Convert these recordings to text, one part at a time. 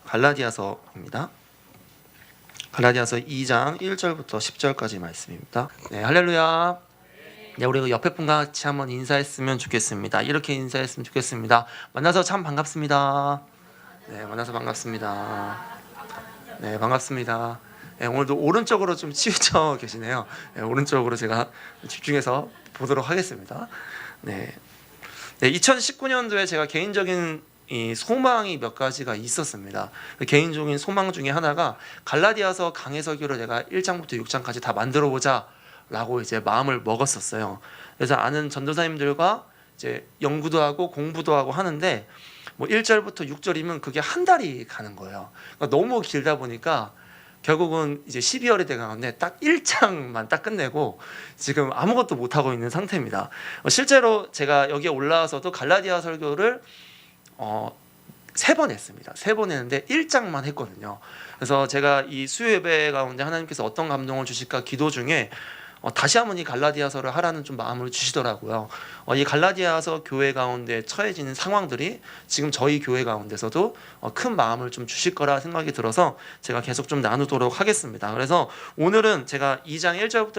갈라디아서입니다. 갈라디아서 2장 1절부터 10절까지 말씀입니다. 네, 할렐루야. 네, 우리 그 옆에 분과 같이 한번 인사했으면 좋겠습니다. 이렇게 인사했으면 좋겠습니다. 만나서 참 반갑습니다. 네, 만나서 반갑습니다. 네, 반갑습니다. 네, 오늘도 오른쪽으로 좀 치우쳐 계시네요. 네, 오른쪽으로 제가 집중해서 보도록 하겠습니다. 네, 2019년도에 제가 개인적인 이 소망이 몇 가지가 있었습니다. 개인적인 소망 중에 하나가 갈라디아서 강해 설교를 내가 1장부터 6장까지 다 만들어 보자 라고 이제 마음을 먹었었어요. 그래서 아는 전도사님들과 이제 연구도 하고 공부도 하고 하는데 뭐 1절부터 6절이면 그게 한 달이 가는 거예요. 그러니까 너무 길다 보니까 결국은 이제 12월이 돼 가는데 딱 1장만 딱 끝내고 지금 아무것도 못 하고 있는 상태입니다. 실제로 제가 여기에 올라와서도 갈라디아 설교를 3번 했습니다. 3번 했는데 1장만 했거든요. 그래서 제가 이 수요 예배 가운데 하나님께서 어떤 감동을 주실까 기도 중에 다시 한번 이 갈라디아서를 하라는 좀 마음을 주시더라고요. 이 갈라디아서 교회 가운데 처해지는 상황들이 지금 저희 교회 가운데서도 큰 마음을 좀 주실 거라 생각이 들어서 제가 계속 좀 나누도록 하겠습니다. 그래서 오늘은 제가 2장 1절부터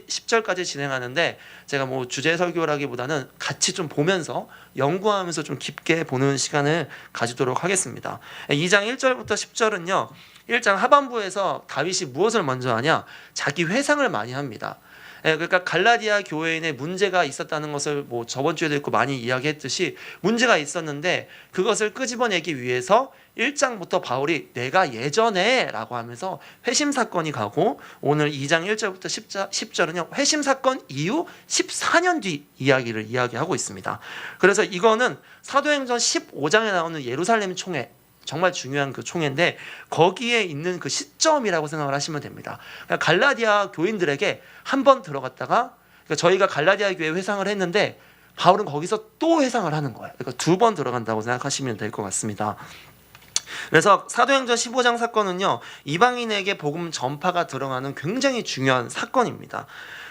10절까지 진행하는데 제가 뭐 주제 설교라기보다는 같이 좀 보면서 연구하면서 좀 깊게 보는 시간을 가지도록 하겠습니다. 2장 1절부터 10절은요. 1장 하반부에서 다윗이 무엇을 먼저 하냐? 자기 회상을 많이 합니다. 그러니까 갈라디아 교회인의 문제가 있었다는 것을 뭐 저번 주에도 있고 많이 이야기했듯이 문제가 있었는데 그것을 끄집어내기 위해서 1장부터 바울이 내가 예전에 라고 하면서 회심 사건이 가고 오늘 2장 1절부터 10절은요 회심 사건 이후 14년 뒤 이야기를 이야기하고 있습니다. 그래서 이거는 사도행전 15장에 나오는 예루살렘 총회 정말 중요한 그 총회인데 거기에 있는 그 시점이라고 생각을 하시면 됩니다. 그러니까 갈라디아 교인들에게 한 번 들어갔다가 그러니까 저희가 갈라디아 교회 회상을 했는데 바울은 거기서 또 회상을 하는 거예요. 그러니까 2번 들어간다고 생각하시면 될 것 같습니다. 그래서 사도행전 15장 사건은요 이방인에게 복음 전파가 들어가는 굉장히 중요한 사건입니다.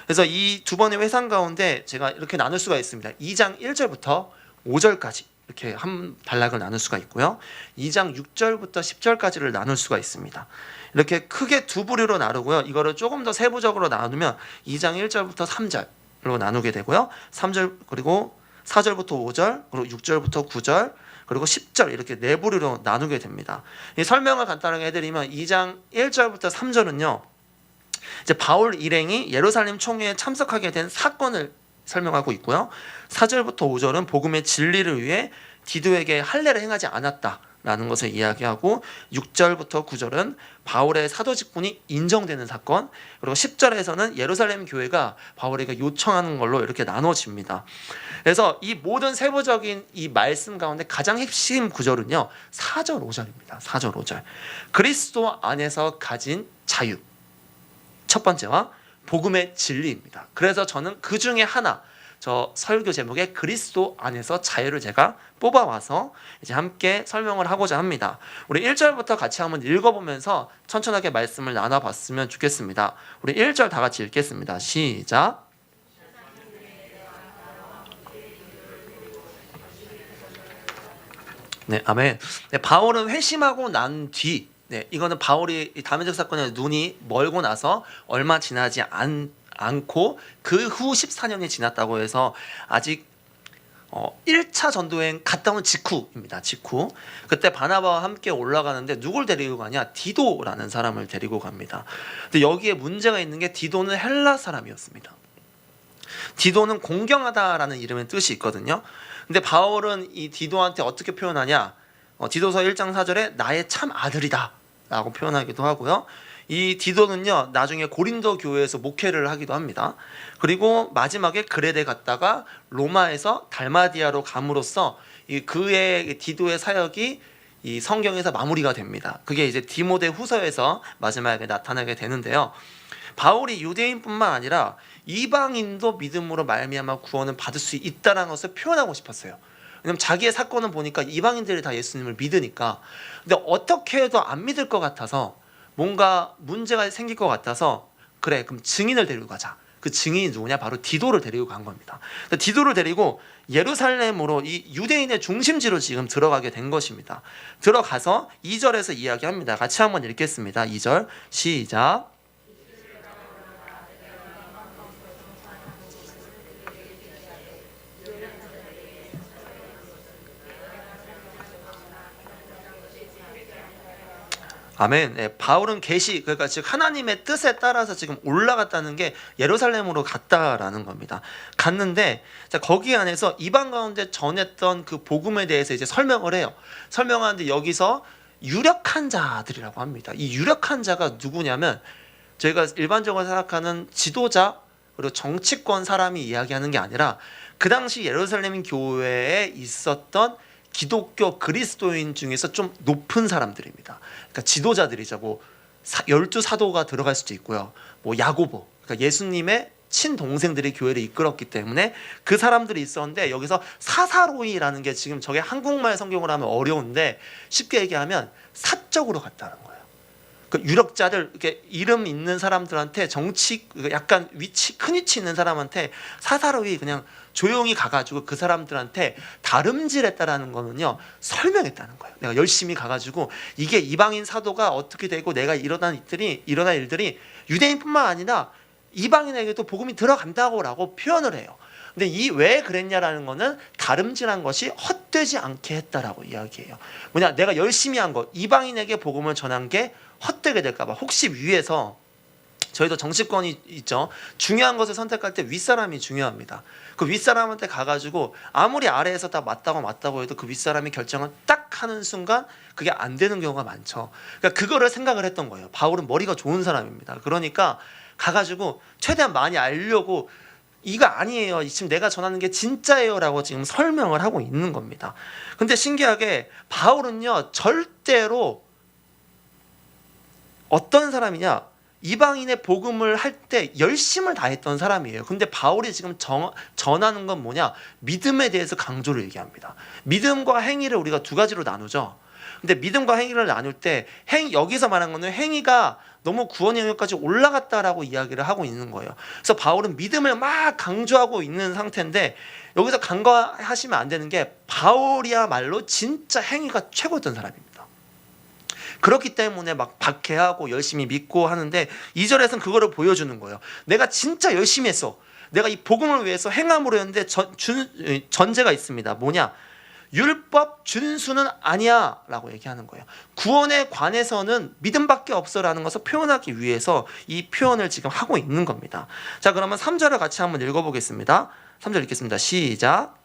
그래서 이 2번의 회상 가운데 제가 이렇게 나눌 수가 있습니다. 2장 1절부터 5절까지 이렇게 한 단락을 나눌 수가 있고요. 2장 6절부터 10절까지를 나눌 수가 있습니다. 이렇게 크게 두 부류로 나누고요. 이거를 조금 더 세부적으로 나누면 2장 1절부터 3절로 나누게 되고요. 3절 그리고 4절부터 5절 그리고 6절부터 9절 그리고 10절 이렇게 네 부류로 나누게 됩니다. 이 설명을 간단하게 해드리면 2장 1절부터 3절은요. 이제 바울 일행이 예루살렘 총회에 참석하게 된 사건을 설명하고 있고요. 4절부터 5절은 복음의 진리를 위해 디도에게 할례를 행하지 않았다라는 것을 이야기하고 6절부터 9절은 바울의 사도 직분이 인정되는 사건 그리고 10절에서는 예루살렘 교회가 바울에게 요청하는 걸로 이렇게 나눠집니다. 그래서 이 모든 세부적인 이 말씀 가운데 가장 핵심 구절은요. 4절 5절입니다. 4절 5절 그리스도 안에서 가진 자유 첫 번째와 복음의 진리입니다. 그래서 저는 그 중에 하나 저 설교 제목에 그리스도 안에서 자유를 제가 뽑아와서 이제 함께 설명을 하고자 합니다. 우리 1절부터 같이 한번 읽어보면서 천천하게 말씀을 나눠봤으면 좋겠습니다. 우리 1절 다 같이 읽겠습니다. 시작. 네, 아멘. 네, 바울은 회심하고 난 뒤 이거는 바울이 다메섹 사건에 눈이 멀고 나서 얼마 지나지 않고 그 후 14년이 지났다고 해서 아직 1차 전도여행 갔다 온 직후입니다. 직후. 그때 바나바와 함께 올라가는데 누굴 데리고 가냐? 디도라는 사람을 데리고 갑니다. 근데 여기에 문제가 있는 게 디도는 헬라 사람이었습니다. 디도는 공경하다라는 이름의 뜻이 있거든요. 근데 바울은 이 디도한테 어떻게 표현하냐? 디도서 1장 4절에 나의 참 아들이다 라고 표현하기도 하고요. 이 디도는요 나중에 고린도 교회에서 목회를 하기도 합니다. 그리고 마지막에 그레데 갔다가 로마에서 달마디아로 감으로써 그의 디도의 사역이 이 성경에서 마무리가 됩니다. 그게 이제 디모데 후서에서 마지막에 나타나게 되는데요. 바울이 유대인뿐만 아니라 이방인도 믿음으로 말미암아 구원을 받을 수 있다는 것을 표현하고 싶었어요. 왜냐면 자기의 사건을 보니까 이방인들이 다 예수님을 믿으니까. 근데 어떻게 해도 안 믿을 것 같아서 뭔가 문제가 생길 것 같아서 그래 그럼 증인을 데리고 가자. 그 증인이 누구냐? 바로 디도를 데리고 간 겁니다. 디도를 데리고 예루살렘으로 이 유대인의 중심지로 지금 들어가게 된 것입니다. 들어가서 2절에서 이야기합니다. 같이 한번 읽겠습니다. 2절 시작. 아멘. 네, 바울은 계시, 그러니까 즉 하나님의 뜻에 따라서 지금 올라갔다는 게 예루살렘으로 갔다라는 겁니다. 갔는데 자, 거기 안에서 이방 가운데 전했던 그 복음에 대해서 이제 설명을 해요. 설명하는데 여기서 유력한 자들이라고 합니다. 이 유력한 자가 누구냐면 저희가 일반적으로 생각하는 지도자 그리고 정치권 사람이 이야기하는 게 아니라 그 당시 예루살렘 교회에 있었던 기독교 그리스도인 중에서 좀 높은 사람들입니다. 그러니까 지도자들이죠. 뭐 12사도가 들어갈 수도 있고요. 뭐 야고보, 그러니까 예수님의 친동생들이 교회를 이끌었기 때문에 그 사람들이 있었는데 여기서 사사로이라는 게 지금 저게 한국말 성경으로 하면 어려운데 쉽게 얘기하면 사적으로 갔다는 거예요. 그 유력자들, 이렇게 이름 있는 사람들한테 정치 약간 위치 큰 위치 있는 사람한테 사사로이 그냥 조용히 가가지고 그 사람들한테 다름질했다라는 거는요 설명했다는 거예요. 내가 열심히 가가지고 이게 이방인 사도가 어떻게 되고 내가 일어날 일들이 유대인뿐만 아니라 이방인에게도 복음이 들어간다고라고 표현을 해요. 근데 이 왜 그랬냐라는 거는 다름질한 것이 헛되지 않게 했다라고 이야기해요. 뭐냐, 내가 열심히 한 거, 이방인에게 복음을 전한 게 헛되게 될까봐. 혹시 위에서 저희도 정치권이 있죠. 중요한 것을 선택할 때 윗사람이 중요합니다. 그 윗사람한테 가가지고 아무리 아래에서 다 맞다고 해도 그 윗사람이 결정을 딱 하는 순간 그게 안 되는 경우가 많죠. 그러니까 그거를 생각을 했던 거예요. 바울은 머리가 좋은 사람입니다. 그러니까 가가지고 최대한 많이 알려고 이거 아니에요, 지금 내가 전하는 게 진짜예요 라고 지금 설명을 하고 있는 겁니다. 근데 신기하게 바울은요 절대로 어떤 사람이냐, 이방인의 복음을 할 때 열심을 다했던 사람이에요. 근데 바울이 지금 전하는 건 뭐냐, 믿음에 대해서 강조를 얘기합니다. 믿음과 행위를 우리가 두 가지로 나누죠. 근데 믿음과 행위를 나눌 때 여기서 말한 거는 행위가 너무 구원 영역까지 올라갔다라고 이야기를 하고 있는 거예요. 그래서 바울은 믿음을 막 강조하고 있는 상태인데 여기서 간과하시면 안 되는 게 바울이야말로 진짜 행위가 최고였던 사람입니다. 그렇기 때문에 막 박해하고 열심히 믿고 하는데 2절에서는 그거를 보여주는 거예요. 내가 진짜 열심히 했어. 내가 이 복음을 위해서 행함으로 했는데 전제가 있습니다. 뭐냐? 율법 준수는 아니야 라고 얘기하는 거예요. 구원에 관해서는 믿음밖에 없어라는 것을 표현하기 위해서 이 표현을 지금 하고 있는 겁니다. 자, 그러면 3절을 같이 한번 읽어보겠습니다. 3절 읽겠습니다. 시작.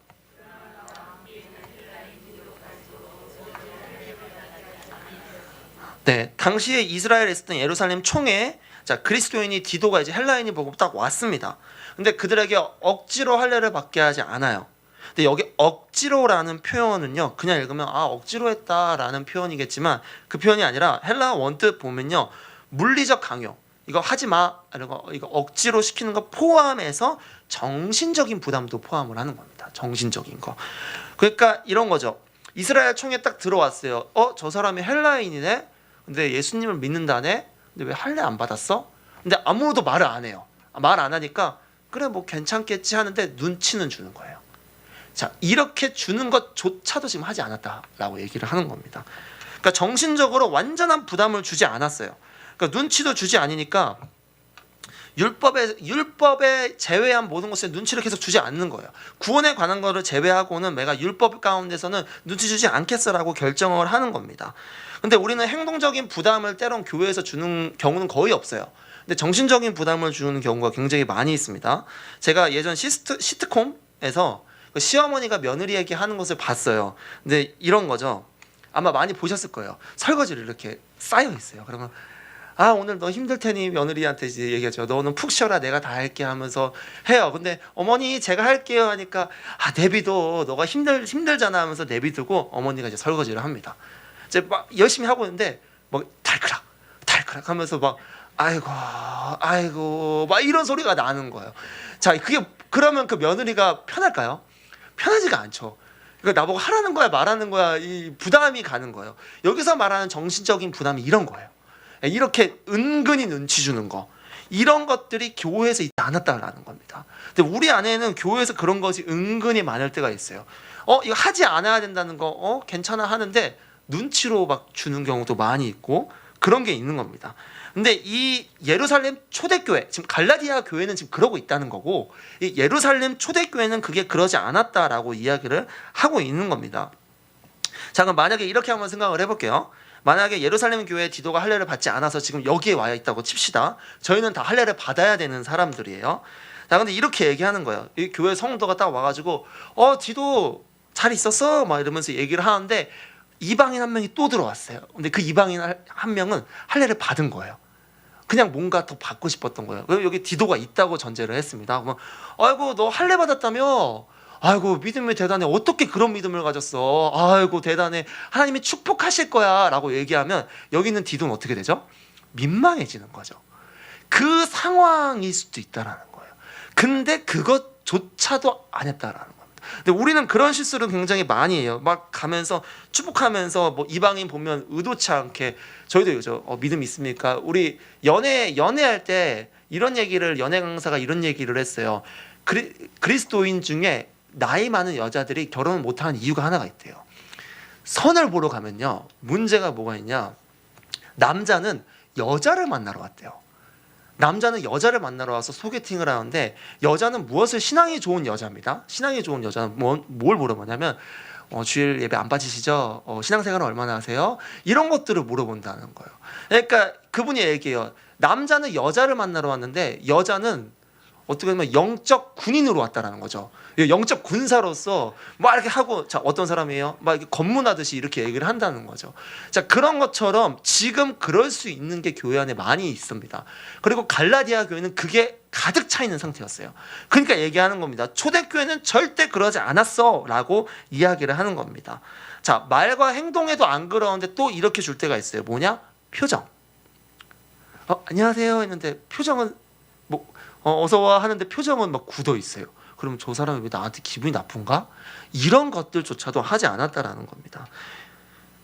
네, 당시에 이스라엘에 있었던 예루살렘 총회, 자, 그리스도인이 디도가 이제 헬라인이 보고 딱 왔습니다. 근데 그들에게 억지로 할례를 받게 하지 않아요. 근데 여기 억지로라는 표현은요 그냥 읽으면 억지로 했다라는 표현이겠지만 그 표현이 아니라 헬라 원뜻 보면요 물리적 강요, 이거 하지 마, 이거 억지로 시키는 거 포함해서 정신적인 부담도 포함을 하는 겁니다. 정신적인 거. 그러니까 이런 거죠. 이스라엘 총회 딱 들어왔어요. 저 사람이 헬라인이네. 근데 예수님을 믿는다네. 근데 왜 할례 안 받았어? 근데 아무도 말을 안 해요. 말 안 하니까 그래 뭐 괜찮겠지 하는데 눈치는 주는 거예요. 자, 이렇게 주는 것조차도 지금 하지 않았다라고 얘기를 하는 겁니다. 그러니까 정신적으로 완전한 부담을 주지 않았어요. 그러니까 눈치도 주지 않으니까 율법에 제외한 모든 것에 눈치를 계속 주지 않는 거예요. 구원에 관한 거를 제외하고는 내가 율법 가운데서는 눈치 주지 않겠어라고 결정을 하는 겁니다. 근데 우리는 행동적인 부담을 때론 교회에서 주는 경우는 거의 없어요. 근데 정신적인 부담을 주는 경우가 굉장히 많이 있습니다. 제가 예전 시트콤에서 시어머니가 며느리에게 하는 것을 봤어요. 근데 이런 거죠. 아마 많이 보셨을 거예요. 설거지를 이렇게 쌓여 있어요. 그러면 오늘 너 힘들 테니 며느리한테 이제 얘기하죠. 너는 푹 쉬어라, 내가 다 할게 하면서 해요. 근데 어머니 제가 할게요 하니까 내비둬, 너가 힘들잖아 하면서 내비두고 어머니가 이제 설거지를 합니다. 이제 막 열심히 하고 있는데 막 달크락 하면서 막 아이고 막 이런 소리가 나는 거예요. 자, 그러면 그 며느리가 편할까요? 편하지가 않죠. 그러니까 나보고 하라는 거야 말하는 거야, 이 부담이 가는 거예요. 여기서 말하는 정신적인 부담이 이런 거예요. 이렇게 은근히 눈치 주는 거, 이런 것들이 교회에서 있지 않았다라는 겁니다. 근데 우리 안에는 교회에서 그런 것이 은근히 많을 때가 있어요. 이거 하지 않아야 된다는 거 괜찮아 하는데 눈치로 막 주는 경우도 많이 있고 그런 게 있는 겁니다. 근데 이 예루살렘 초대교회, 지금 갈라디아 교회는 지금 그러고 있다는 거고, 이 예루살렘 초대교회는 그게 그러지 않았다라고 이야기를 하고 있는 겁니다. 자, 그럼 만약에 이렇게 한번 생각을 해볼게요. 만약에 예루살렘 교회 디도가 할례를 받지 않아서 지금 여기에 와 있다고 칩시다. 저희는 다 할례를 받아야 되는 사람들이에요. 자, 근데 이렇게 얘기하는 거예요. 이 교회 성도가 딱 와가지고 디도 잘 있었어? 막 이러면서 얘기를 하는데 이방인 한 명이 또 들어왔어요. 근데 그 이방인 한 명은 할례를 받은 거예요. 그냥 뭔가 더 받고 싶었던 거예요. 여기 디도가 있다고 전제를 했습니다. 그러면 아이고 너 할례 받았다며? 아이고 믿음이 대단해. 어떻게 그런 믿음을 가졌어? 아이고 대단해. 하나님이 축복하실 거야 라고 얘기하면 여기 있는 디도는 어떻게 되죠? 민망해지는 거죠. 그 상황일 수도 있다라는 거예요. 근데 그것조차도 안 했다라는 거예요. 근데 우리는 그런 실수를 굉장히 많이 해요. 막 가면서 축복하면서 뭐 이방인 보면 의도치 않게 저희도 요즘 믿음 있습니까? 우리 연애할 때 이런 얘기를 연애 강사가 이런 얘기를 했어요. 그리스도인 중에 나이 많은 여자들이 결혼을 못하는 이유가 하나가 있대요. 선을 보러 가면요 문제가 뭐가 있냐, 남자는 여자를 만나러 왔대요. 남자는 여자를 만나러 와서 소개팅을 하는데 여자는 무엇을, 신앙이 좋은 여자입니다. 신앙이 좋은 여자는 뭘 물어보냐면 주일 예배 안 빠지시죠? 신앙생활은 얼마나 하세요? 이런 것들을 물어본다는 거예요. 그러니까 그분이 얘기해요. 남자는 여자를 만나러 왔는데 여자는 어떻게 보면 영적 군인으로 왔다라는 거죠. 영적 군사로서 막 이렇게 하고, 자 어떤 사람이에요? 막 이렇게 검문하듯이 이렇게 얘기를 한다는 거죠. 자, 그런 것처럼 지금 그럴 수 있는 게 교회 안에 많이 있습니다. 그리고 갈라디아 교회는 그게 가득 차 있는 상태였어요. 그러니까 얘기하는 겁니다. 초대교회는 절대 그러지 않았어 라고 이야기를 하는 겁니다. 자, 말과 행동에도 안 그러는데 또 이렇게 줄 때가 있어요. 뭐냐? 표정. 안녕하세요 했는데 표정은 뭐 어서와 하는데 표정은 막 굳어 있어요. 그럼 저 사람이 왜 나한테 기분이 나쁜가? 이런 것들조차도 하지 않았다라는 겁니다.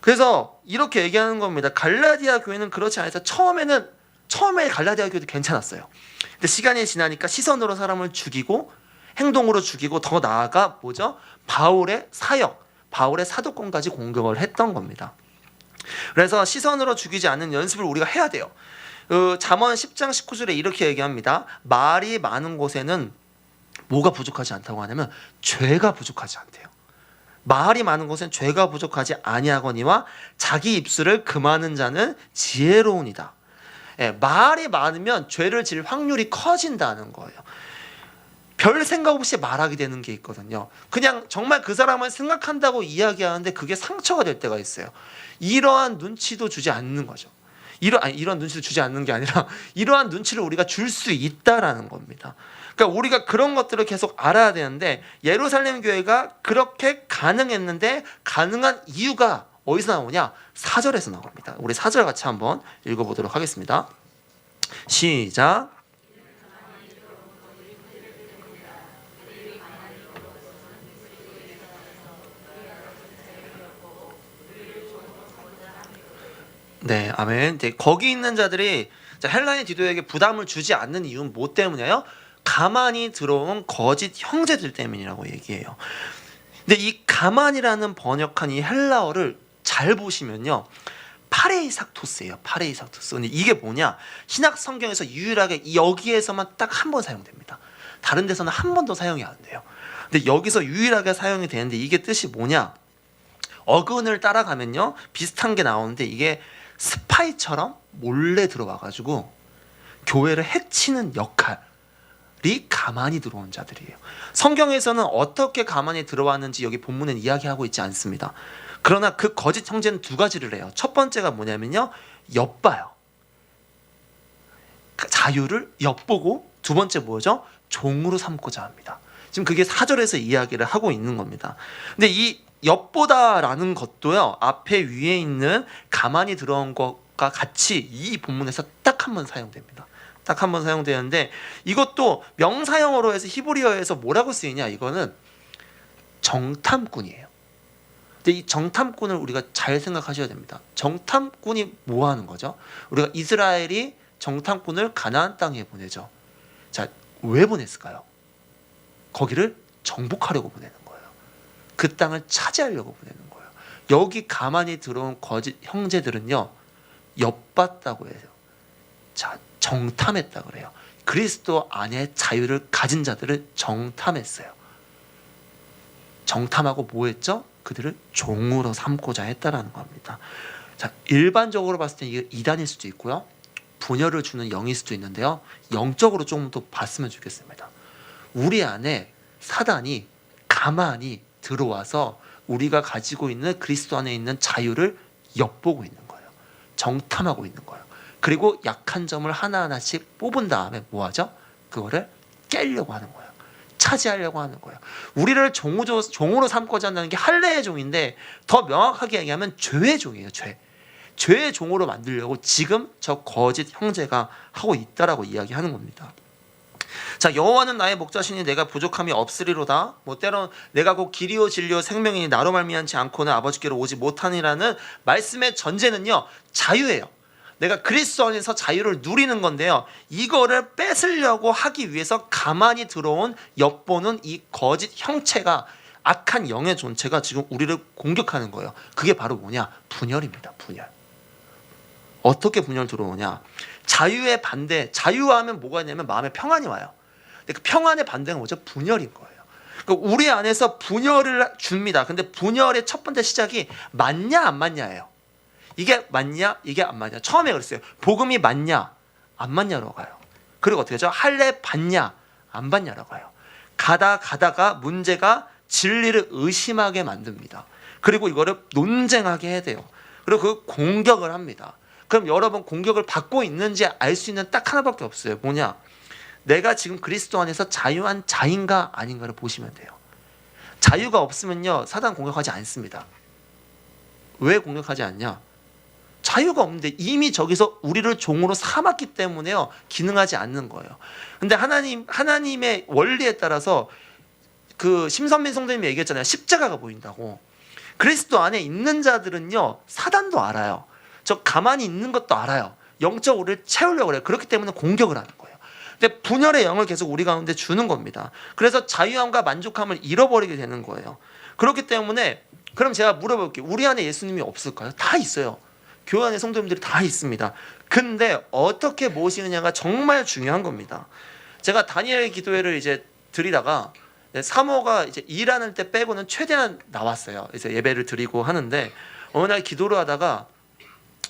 그래서 이렇게 얘기하는 겁니다. 갈라디아 교회는 그렇지 않아서 처음에 갈라디아 교회도 괜찮았어요. 근데 시간이 지나니까 시선으로 사람을 죽이고 행동으로 죽이고, 더 나아가 뭐죠? 바울의 사역, 바울의 사도권까지 공격을 했던 겁니다. 그래서 시선으로 죽이지 않는 연습을 우리가 해야 돼요. 잠언 10장 19절에 이렇게 얘기합니다. 말이 많은 곳에는 뭐가 부족하지 않다고 하냐면 죄가 부족하지 않대요. 말이 많은 곳엔 죄가 부족하지 아니하거니와 자기 입술을 금하는 자는 지혜로우니라. 말이 많으면 죄를 질 확률이 커진다는 거예요. 별 생각 없이 말하게 되는 게 있거든요. 그냥 정말 그 사람을 생각한다고 이야기하는데 그게 상처가 될 때가 있어요. 이러한 눈치도 주지 않는 거죠. 이런 눈치를 주지 않는 게 아니라 이러한 눈치를 우리가 줄 수 있다라는 겁니다. 그러니까 우리가 그런 것들을 계속 알아야 되는데, 예루살렘 교회가 그렇게 가능했는데 가능한 이유가 어디서 나오냐? 4절에서 나옵니다. 우리 4절 같이 한번 읽어보도록 하겠습니다. 시작. 네, 아멘. 거기 있는 자들이 헬라인 디도에게 부담을 주지 않는 이유는 뭐 때문이에요? 가만히 들어온 거짓 형제들 때문이라고 얘기해요. 근데 이 가만이라는 번역한 이 헬라어를 잘 보시면요, 파레이삭토스예요. 파레이삭토스. 근데 이게 뭐냐? 신약 성경에서 유일하게 여기에서만 딱 한 번 사용됩니다. 다른 데서는 한 번도 사용이 안 돼요. 근데 여기서 유일하게 사용이 되는데 이게 뜻이 뭐냐? 어근을 따라가면요 비슷한 게 나오는데, 이게 스파이처럼 몰래 들어와가지고 교회를 해치는 역할이 가만히 들어온 자들이에요. 성경에서는 어떻게 가만히 들어왔는지 여기 본문엔 이야기하고 있지 않습니다. 그러나 그 거짓 형제는 두 가지를 해요. 첫 번째가 뭐냐면요, 엿봐요. 자유를 엿보고, 두 번째 뭐죠? 종으로 삼고자 합니다. 지금 그게 4절에서 이야기를 하고 있는 겁니다. 근데 이 엿보다라는 것도요, 앞에 위에 있는 가만히 들어온 것과 같이 이 본문에서 딱 한 번 사용됩니다. 딱 한 번 사용되는데, 이것도 명사형어로 해서 히브리어에서 뭐라고 쓰이냐? 이거는 정탐꾼이에요. 근데 이 정탐꾼을 우리가 잘 생각하셔야 됩니다. 정탐꾼이 뭐 하는 거죠? 우리가 이스라엘이 정탐꾼을 가나안 땅에 보내죠. 자, 왜 보냈을까요? 거기를 정복하려고 보내는 거예요. 그 땅을 차지하려고 보내는 거예요. 여기 가만히 들어온 거짓 형제들은요, 엿봤다고 해요. 자, 정탐했다 그래요. 그리스도 안에 자유를 가진 자들을 정탐했어요. 정탐하고 뭐 했죠? 그들을 종으로 삼고자 했다라는 겁니다. 자, 일반적으로 봤을 때 이게 이단일 수도 있고요, 분열을 주는 영일 수도 있는데요, 영적으로 조금 더 봤으면 좋겠습니다. 우리 안에 사단이 가만히 들어와서 우리가 가지고 있는 그리스도 안에 있는 자유를 엿보고 있는 거예요. 정탐하고 있는 거예요. 그리고 약한 점을 하나하나씩 뽑은 다음에 뭐 하죠? 그거를 깨려고 하는 거예요. 차지하려고 하는 거예요. 우리를 종으로 삼고자 한다는 게 할례의 종인데, 더 명확하게 얘기하면 죄의 종이에요. 죄의 종으로 만들려고 지금 저 거짓 형제가 하고 있다라고 이야기하는 겁니다. 자, 여호와는 나의 목자시니 내가 부족함이 없으리로다. 뭐 때론 내가 곧 길이요 진리요 생명이니 나로 말미암지 않고는 아버지께로 오지 못하니라는 말씀의 전제는요, 자유예요. 내가 그리스도 안에서 자유를 누리는 건데요, 이거를 뺏으려고 하기 위해서 가만히 들어온 엿보는 이 거짓 형체가, 악한 영의 존재가 지금 우리를 공격하는 거예요. 그게 바로 뭐냐? 분열입니다. 분열. 어떻게 분열 들어오냐? 자유의 반대, 자유하면 뭐가 있냐면 마음에 평안이 와요. 근데 그 평안의 반대가 뭐죠? 분열인 거예요. 그러니까 우리 안에서 분열을 줍니다. 근데 분열의 첫 번째 시작이 맞냐 안 맞냐예요. 이게 맞냐 이게 안 맞냐. 처음에 그랬어요. 복음이 맞냐 안 맞냐로 가요. 그리고 어떻게 하죠? 할례 받냐 안 받냐로 가요. 가다가 문제가 진리를 의심하게 만듭니다. 그리고 이거를 논쟁하게 해야 돼요. 그리고 그 공격을 합니다. 그럼 여러분, 공격을 받고 있는지 알 수 있는 딱 하나밖에 없어요. 뭐냐? 내가 지금 그리스도 안에서 자유한 자인가 아닌가를 보시면 돼요. 자유가 없으면요, 사단 공격하지 않습니다. 왜 공격하지 않냐? 자유가 없는데 이미 저기서 우리를 종으로 삼았기 때문에요, 기능하지 않는 거예요. 근데 하나님의 원리에 따라서, 그 심선민 성도님이 얘기했잖아요. 십자가가 보인다고. 그리스도 안에 있는 자들은요, 사단도 알아요. 저 가만히 있는 것도 알아요. 영적 우리를 채우려고 해요. 그렇기 때문에 공격을 하는 거예요. 근데 분열의 영을 계속 우리 가운데 주는 겁니다. 그래서 자유함과 만족함을 잃어버리게 되는 거예요. 그렇기 때문에, 그럼 제가 물어볼게요. 우리 안에 예수님이 없을까요? 다 있어요. 교회 안에 성도님들이 다 있습니다. 근데 어떻게 모시느냐가 정말 중요한 겁니다. 제가 다니엘 기도회를 이제 드리다가, 사모가 이제 일하는 때 빼고는 최대한 나왔어요. 이제 예배를 드리고 하는데, 어느 날 기도를 하다가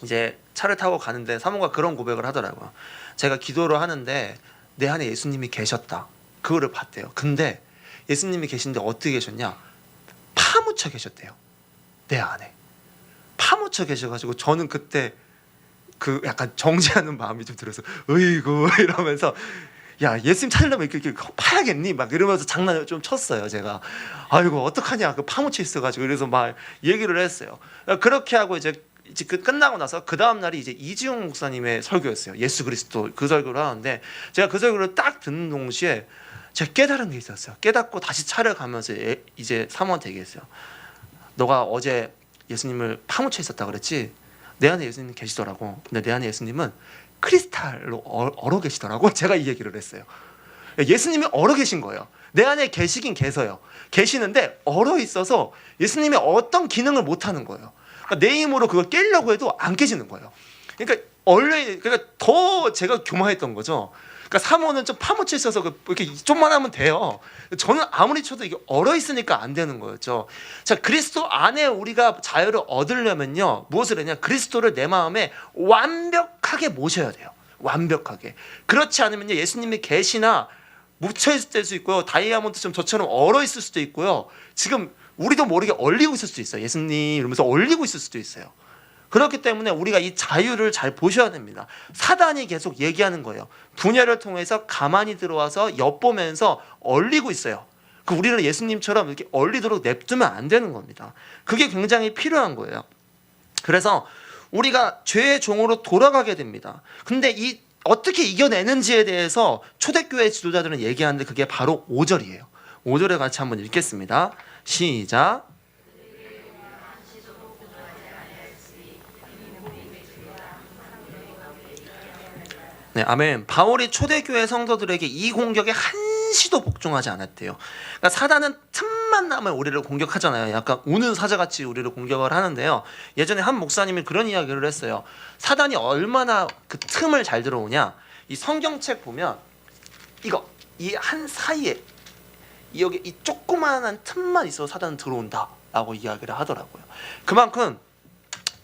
이제 차를 타고 가는데 사모가 그런 고백을 하더라고요. 제가 기도를 하는데 내 안에 예수님이 계셨다. 그거를 봤대요. 근데 예수님이 계신데 어떻게 계셨냐? 파묻혀 계셨대요. 내 안에 파묻혀 계셔가지고, 저는 그때 그 약간 정죄하는 마음이 좀 들어서 으이구 이러면서, 야, 예수님 찾으려면 이렇게 파야겠니? 막 이러면서 장난을 좀 쳤어요. 제가 아이고 어떡하냐, 그 파묻혀 있어가지고. 그래서 막 얘기를 했어요. 그렇게 하고 이제 끝나고 나서 그 다음 날이 이제 이지용 목사님의 설교였어요. 예수 그리스도 그 설교를 하는데, 제가 그 설교를 딱 듣는 동시에 제가 깨달은 게 있었어요. 깨닫고 다시 차를 가면서 이제 사모한테 얘기했어요. 너가 어제 예수님을 파묻혀 있었다 그랬지? 내 안에 예수님 계시더라고. 근데 내 안에 예수님은 크리스탈로 얼어 계시더라고. 제가 이 얘기를 했어요. 예수님이 얼어 계신 거예요. 내 안에 계시긴 계시는데 얼어 있어서 예수님의 어떤 기능을 못 하는 거예요. 그러니까 내 힘으로 그걸 깨려고 해도 안 깨지는 거예요. 그러니까 더 제가 교만했던 거죠. 그러니까 사모는 좀 파묻혀 있어서 이렇게 좀만 하면 돼요. 저는 아무리 쳐도 이게 얼어 있으니까 안 되는 거였죠. 자, 그리스도 안에 우리가 자유를 얻으려면요, 무엇을 하냐? 그리스도를 내 마음에 완벽하게 모셔야 돼요. 완벽하게. 그렇지 않으면요, 예수님이 계시나 묻혀 있을 수 있고요, 다이아몬드처럼 저처럼 얼어 있을 수도 있고요, 지금 우리도 모르게 얼리고 있을 수도 있어요. 예수님 이러면서 얼리고 있을 수도 있어요. 그렇기 때문에 우리가 이 자유를 잘 보셔야 됩니다. 사단이 계속 얘기하는 거예요. 분열을 통해서 가만히 들어와서 엿보면서 얼리고 있어요. 우리는 예수님처럼 이렇게 얼리도록 냅두면 안 되는 겁니다. 그게 굉장히 필요한 거예요. 그래서 우리가 죄의 종으로 돌아가게 됩니다. 근데 이 어떻게 이겨내는지에 대해서 초대교회 지도자들은 얘기하는데, 그게 바로 5절이에요. 5절에 같이 한번 읽겠습니다. 시작. 네, 아멘. 바울이 초대교회 성도들에게 이 공격에 한시도 복종하지 않았대요. 그러니까 사단은 틈만 나면 우리를 공격하잖아요. 약간 우는 사자같이 우리를 공격을 하는데요. 예전에 한 목사님이 그런 이야기를 했어요. 사단이 얼마나 그 틈을 잘 들어오냐. 이 성경책 보면 이거 이 한 사이에 여기 이 조그마한 틈만 있어도 사단은 들어온다라고 이야기를 하더라고요. 그만큼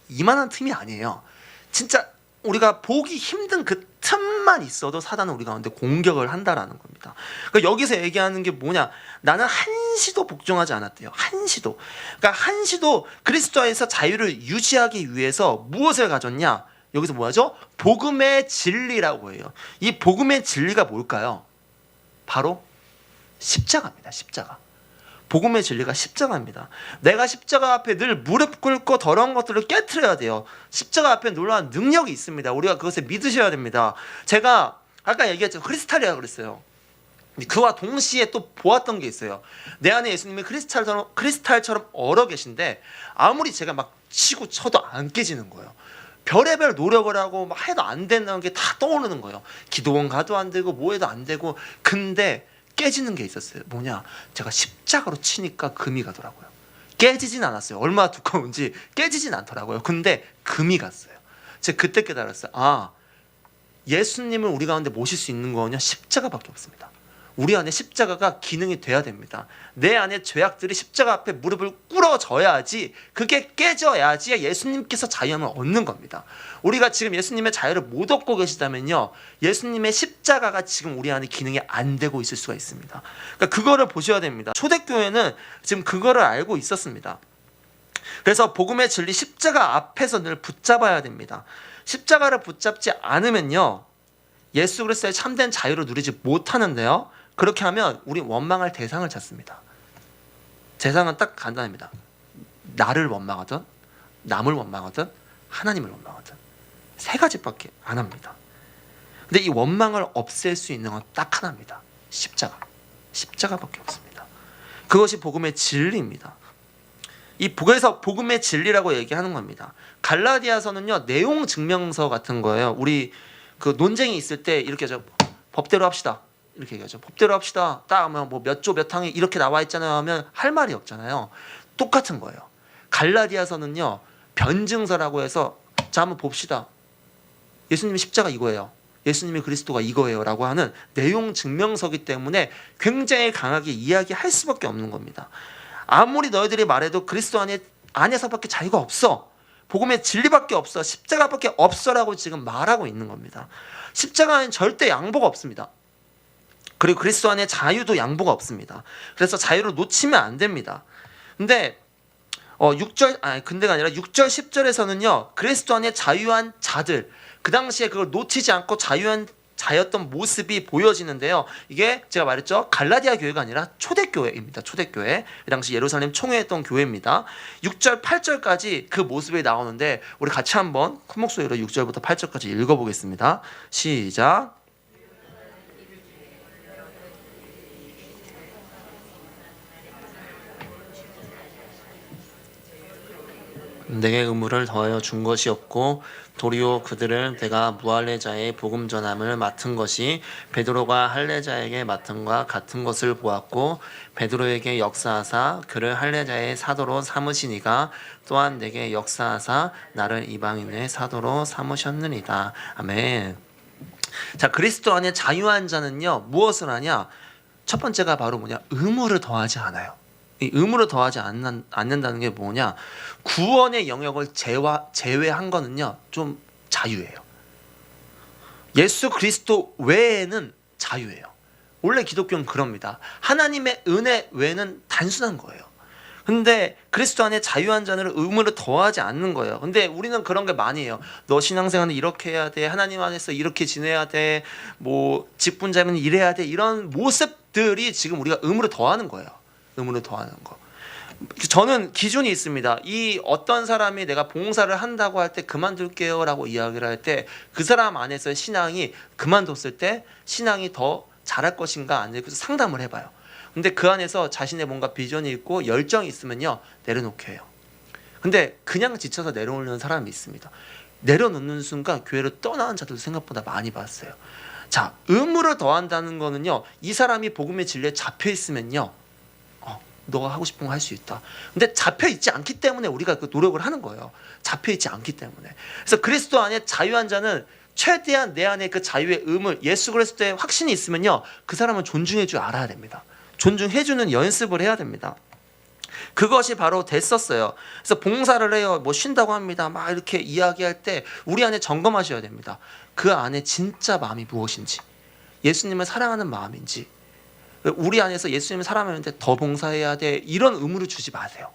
이만한 틈이 아니에요. 진짜 우리가 보기 힘든 그 틈만 있어도 사단은 우리 가운데 공격을 한다라는 겁니다. 그러니까 여기서 얘기하는 게 뭐냐? 나는 한시도 복종하지 않았대요. 한시도. 그러니까 한시도 그리스도 안에서 자유를 유지하기 위해서 무엇을 가졌냐? 여기서 뭐하죠? 복음의 진리라고 해요. 이 복음의 진리가 뭘까요? 바로 십자가입니다. 십자가. 복음의 진리가 십자가입니다. 내가 십자가 앞에 늘 무릎 꿇고 더러운 것들을 깨트려야 돼요. 십자가 앞에 놀라운 능력이 있습니다. 우리가 그것을 믿으셔야 됩니다. 제가 아까 얘기했죠. 크리스탈이라고 그랬어요. 그와 동시에 또 보았던 게 있어요. 내 안에 예수님이 크리스탈처럼 얼어 계신데 아무리 제가 막 치고 쳐도 안 깨지는 거예요. 별의별 노력을 하고 막 해도 안 된다는 게 다 떠오르는 거예요. 기도원 가도 안 되고 뭐 해도 안 되고. 근데 깨지는 게 있었어요. 뭐냐? 제가 십자가로 치니까 금이 가더라고요. 깨지진 않았어요. 얼마나 두꺼운지 깨지진 않더라고요. 근데 금이 갔어요. 제가 그때 깨달았어요. 아, 예수님을 우리 가운데 모실 수 있는 거는요, 십자가밖에 없습니다. 우리 안에 십자가가 기능이 돼야 됩니다. 내 안에 죄악들이 십자가 앞에 무릎을 꿇어져야지, 그게 깨져야지 예수님께서 자유함을 얻는 겁니다. 우리가 지금 예수님의 자유를 못 얻고 계시다면요, 예수님의 십자가가 지금 우리 안에 기능이 안 되고 있을 수가 있습니다. 그러니까 그거를 보셔야 됩니다. 초대교회는 지금 그거를 알고 있었습니다. 그래서 복음의 진리 십자가 앞에서 늘 붙잡아야 됩니다. 십자가를 붙잡지 않으면요, 예수 그리스도의 참된 자유를 누리지 못하는데요, 그렇게 하면 우리 원망할 대상을 찾습니다. 대상은 딱 간단합니다. 나를 원망하든 남을 원망하든 하나님을 원망하든 세 가지밖에 안 합니다. 근데 이 원망을 없앨 수 있는 건 딱 하나입니다. 십자가밖에 없습니다. 그것이 복음의 진리입니다. 이 복에서 복음의 진리라고 얘기하는 겁니다. 갈라디아서는요, 내용 증명서 같은 거예요. 우리 그 논쟁이 있을 때 이렇게 하죠. 법대로 합시다. 이렇게 얘기하죠. 법대로 합시다. 딱 하면 뭐 몇 조 몇 항에 이렇게 나와 있잖아요 하면 할 말이 없잖아요. 똑같은 거예요. 갈라디아서는요, 변증서라고 해서 자 한번 봅시다. 예수님의 십자가 이거예요. 예수님의 그리스도가 이거예요 라고 하는 내용 증명서기 때문에 굉장히 강하게 이야기할 수밖에 없는 겁니다. 아무리 너희들이 말해도 그리스도 안에서밖에 자유가 없어. 복음의 진리밖에 없어. 십자가밖에 없어라고 지금 말하고 있는 겁니다. 십자가는 절대 양보가 없습니다. 그리고 그리스도 안에 자유도 양보가 없습니다. 그래서 자유를 놓치면 안 됩니다. 근데 6절 10절에서는요, 그리스도 안에 자유한 자들, 그 당시에 그걸 놓치지 않고 자였던 모습이 보여지는데요. 이게 제가 말했죠. 갈라디아 교회가 아니라 초대교회입니다. 초대교회. 그 당시 예루살렘 총회했던 교회입니다. 6절, 8절까지 그 모습이 나오는데 우리 같이 한번 큰 목소리로 6절부터 8절까지 읽어보겠습니다. 시작. 내게 의무를 더하여 준 것이 없고 도리어 그들을 내가 무할례자의 복음 전함을 맡은 것이 베드로가 할례자에게 맡은과 같은 것을 보았고 베드로에게 역사하사 그를 할례자의 사도로 삼으시니가 또한 내게 역사하사 나를 이방인의 사도로 삼으셨느니라. 아멘. 자, 그리스도 안에 자유한 자는요, 무엇을 하냐? 첫 번째가 바로 뭐냐? 의무를 더하지 않아요. 이 의무를 더하지 않는다는 게 뭐냐? 구원의 영역을 제외한 거는요, 좀 자유예요. 예수 그리스도 외에는 자유예요. 원래 기독교는 그럽니다. 하나님의 은혜 외에는 단순한 거예요. 근데 그리스도 안에 자유한 자는 의무를 더하지 않는 거예요. 근데 우리는 그런 게 많이 해요. 너 신앙생활은 이렇게 해야 돼. 하나님 안에서 이렇게 지내야 돼. 뭐 직분자면 이래야 돼. 이런 모습들이 지금 우리가 의무를 더하는 거예요. 의무를 더하는 거. 저는 기준이 있습니다. 이 어떤 사람이 내가 봉사를 한다고 할 때 그만둘게요 라고 이야기를 할 때 그 사람 안에서 신앙이 그만뒀을 때 신앙이 더 잘할 것인가 안 될까 상담을 해봐요. 근데 그 안에서 자신의 뭔가 비전이 있고 열정이 있으면요, 내려놓게 해요. 근데 그냥 지쳐서 내려오는 사람이 있습니다. 내려놓는 순간 교회를 떠나는 자들도 생각보다 많이 봤어요. 자, 의무를 더한다는 거는요, 이 사람이 복음의 진리에 잡혀 있으면요, 너가 하고 싶은 거 할 수 있다. 근데 잡혀 있지 않기 때문에 우리가 그 노력을 하는 거예요. 잡혀 있지 않기 때문에. 그래서 그리스도 안에 자유한 자는 최대한 내 안에 그 자유의 의무, 예수 그리스도의 확신이 있으면요, 그 사람은 존중해 줄 알아야 됩니다. 존중해 주는 연습을 해야 됩니다. 그것이 바로 됐었어요. 그래서 봉사를 해요. 뭐 쉰다고 합니다. 막 이렇게 이야기할 때 우리 안에 점검하셔야 됩니다. 그 안에 진짜 마음이 무엇인지, 예수님을 사랑하는 마음인지, 우리 안에서 예수님을 사랑하는데 더 봉사해야 돼, 이런 의무를 주지 마세요.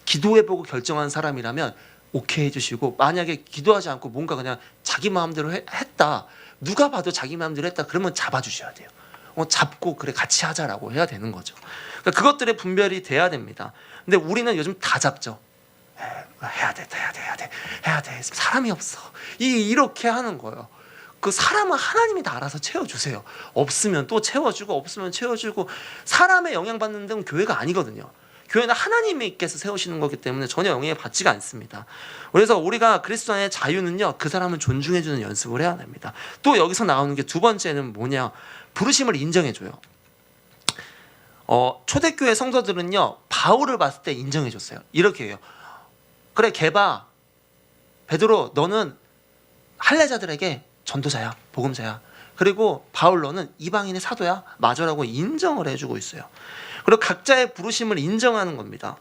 기도해보고 결정한 사람이라면 오케이 해주시고, 만약에 기도하지 않고 뭔가 그냥 자기 마음대로 했다, 누가 봐도 자기 마음대로 했다, 그러면 잡아주셔야 돼요. 잡고 그래 같이 하자라고 해야 되는 거죠. 그러니까 그것들의 분별이 돼야 됩니다. 근데 우리는 요즘 다 잡죠. 해야 돼. 사람이 없어. 이렇게 하는 거예요. 그 사람은 하나님이 다 알아서 채워주세요. 없으면 또 채워주고, 없으면 채워주고. 사람의 영향받는 데는 교회가 아니거든요. 교회는 하나님께서 세우시는 거기 때문에 전혀 영향을 받지가 않습니다. 그래서 우리가 그리스도 안의 자유는요, 그 사람을 존중해주는 연습을 해야 됩니다. 또 여기서 나오는 게 두 번째는 뭐냐, 부르심을 인정해줘요. 초대교회 성도들은요, 바울을 봤을 때 인정해줬어요. 이렇게 해요. 그래, 개바 베드로, 너는 할례자들에게 전도자야, 복음자야. 그리고 바울로는 이방인의 사도야, 맞으라고 인정을 해주고 있어요. 그리고 각자의 부르심을 인정하는 겁니다.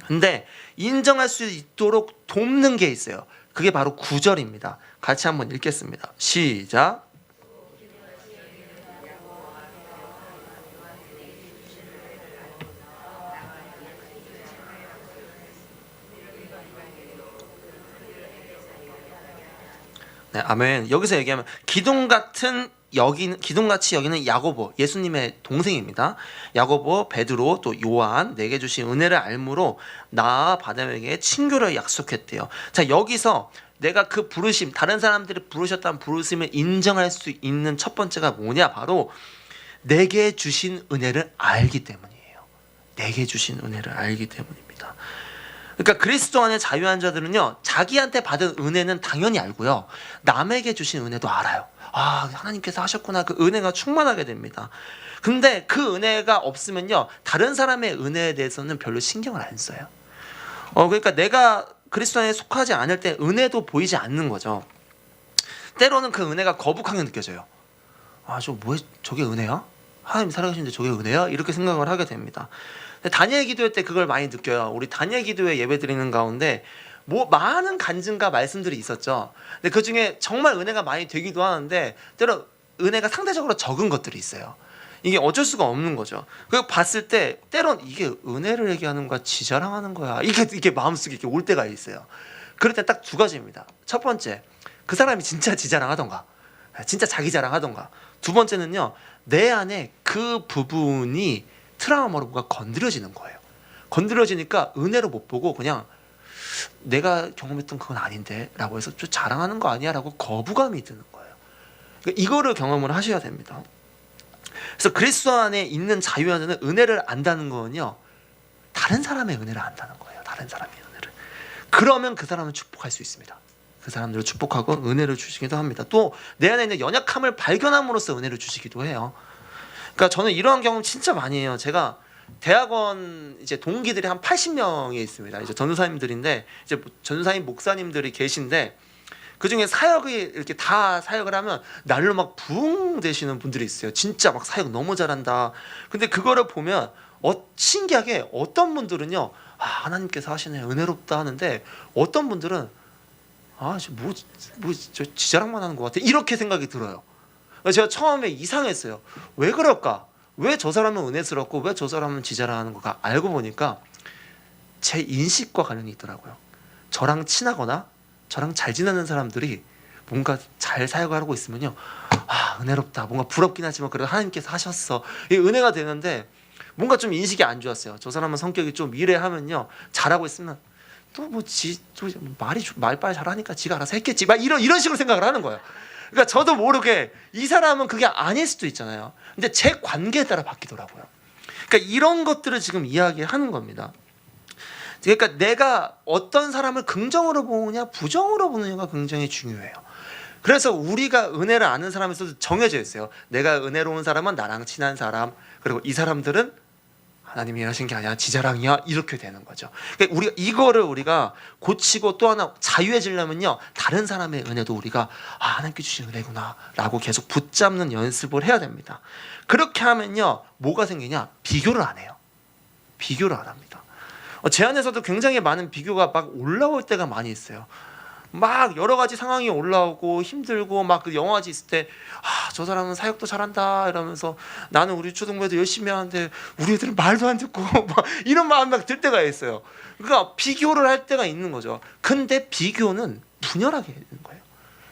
근데 인정할 수 있도록 돕는 게 있어요. 그게 바로 9절입니다. 같이 한번 읽겠습니다. 시작. 네, 아멘. 여기서 얘기하면 기둥같이 여기는 야고보, 예수님의 동생입니다. 야고보, 베드로, 또 요한, 내게 주신 은혜를 알므로 나와 바람에게 친교를 약속했대요. 자, 여기서 내가 그 부르심, 다른 사람들이 부르셨다는 부르심을 인정할 수 있는 첫 번째가 뭐냐, 바로 내게 주신 은혜를 알기 때문이에요. 내게 주신 은혜를 알기 때문입니다. 그러니까 그리스도 안에 자유한 자들은요, 자기한테 받은 은혜는 당연히 알고요, 남에게 주신 은혜도 알아요. 하나님께서 하셨구나, 그 은혜가 충만하게 됩니다. 근데 그 은혜가 없으면요, 다른 사람의 은혜에 대해서는 별로 신경을 안 써요. 그러니까 내가 그리스도 안에 속하지 않을 때 은혜도 보이지 않는 거죠. 때로는 그 은혜가 거북하게 느껴져요. 저게 은혜야? 하나님 살아계신데 저게 은혜야? 이렇게 생각을 하게 됩니다. 다니엘 기도회 때 그걸 많이 느껴요. 우리 다니엘 기도회 예배 드리는 가운데 많은 간증과 말씀들이 있었죠. 근데 그 중에 정말 은혜가 많이 되기도 하는데, 때로 은혜가 상대적으로 적은 것들이 있어요. 이게 어쩔 수가 없는 거죠. 그거 봤을 때 때론 이게 은혜를 얘기하는 거야, 지 자랑하는 거야, 이게 마음속에 이렇게 올 때가 있어요. 그럴 때 딱 두 가지입니다. 첫 번째, 그 사람이 진짜 지 자랑하던가, 진짜 자기 자랑하던가. 두 번째는요, 내 안에 그 부분이 트라우마로 뭐가 건드려지는 거예요. 건드려지니까 은혜로 못 보고 그냥 내가 경험했던 그건 아닌데 라고 해서 좀 자랑하는 거 아니야 라고 거부감이 드는 거예요. 그러니까 이거를 경험을 하셔야 됩니다. 그래서 그리스도 안에 있는 자유한 자는 은혜를 안다는 거는요, 다른 사람의 은혜를 안다는 거예요. 다른 사람의 은혜를. 그러면 그 사람은 축복할 수 있습니다. 그 사람들을 축복하고 은혜를 주시기도 합니다. 또 내 안에 있는 연약함을 발견함으로써 은혜를 주시기도 해요. 그러니까 저는 이러한 경험 진짜 많이 해요. 제가 대학원 이제 동기들이 한 80명이 있습니다. 이제 전도사님들인데, 이제 전도사님 목사님들이 계신데, 그 중에 사역이 이렇게 다 사역을 하면 날로 막 부흥 되시는 분들이 있어요. 진짜 막 사역 너무 잘한다. 근데 그거를 보면 신기하게 어떤 분들은요, 하나님께서 하시네, 은혜롭다 하는데, 어떤 분들은 저 지자랑만 하는 것 같아, 이렇게 생각이 들어요. 제가 처음에 이상했어요. 왜 그럴까? 왜 저 사람은 은혜스럽고 왜 저 사람은 지자랑하는 거가? 알고 보니까 제 인식과 관련이 있더라고요. 저랑 친하거나 저랑 잘 지내는 사람들이 뭔가 잘 사역을 하고 있으면요, 은혜롭다, 뭔가 부럽긴 하지만 그래도 하나님께서 하셨어, 이 은혜가 되는데, 뭔가 좀 인식이 안 좋았어요. 저 사람은 성격이 좀 이래하면요, 잘하고 있으면 또 말빨 잘하니까 지가 알아서 했겠지, 막 이런 식으로 생각을 하는 거예요. 그러니까 저도 모르게 이 사람은 그게 아닐 수도 있잖아요. 근데 제 관계에 따라 바뀌더라고요. 그러니까 이런 것들을 지금 이야기하는 겁니다. 그러니까 내가 어떤 사람을 긍정으로 보느냐 부정으로 보느냐가 굉장히 중요해요. 그래서 우리가 은혜를 아는 사람에서도 정해져 있어요. 내가 은혜로운 사람은 나랑 친한 사람, 그리고 이 사람들은 하나님이 하신 게 아니라 지 자랑이야, 이렇게 되는 거죠. 그러니까 우리가 고치고 또 하나 자유해지려면요, 다른 사람의 은혜도 우리가 하나님께 주신 은혜구나 라고 계속 붙잡는 연습을 해야 됩니다. 그렇게 하면요 뭐가 생기냐? 비교를 안 해요. 비교를 안 합니다. 제 안에서도 굉장히 많은 비교가 막 올라올 때가 많이 있어요. 막 여러 가지 상황이 올라오고 힘들고 막 그 영화지 있을 때 저 사람은 사역도 잘한다 이러면서 나는 우리 초등부에도 열심히 하는데 우리 애들은 말도 안 듣고 막 이런 마음이 막 들 때가 있어요. 그러니까 비교를 할 때가 있는 거죠. 근데 비교는 분열하게 되는 거예요.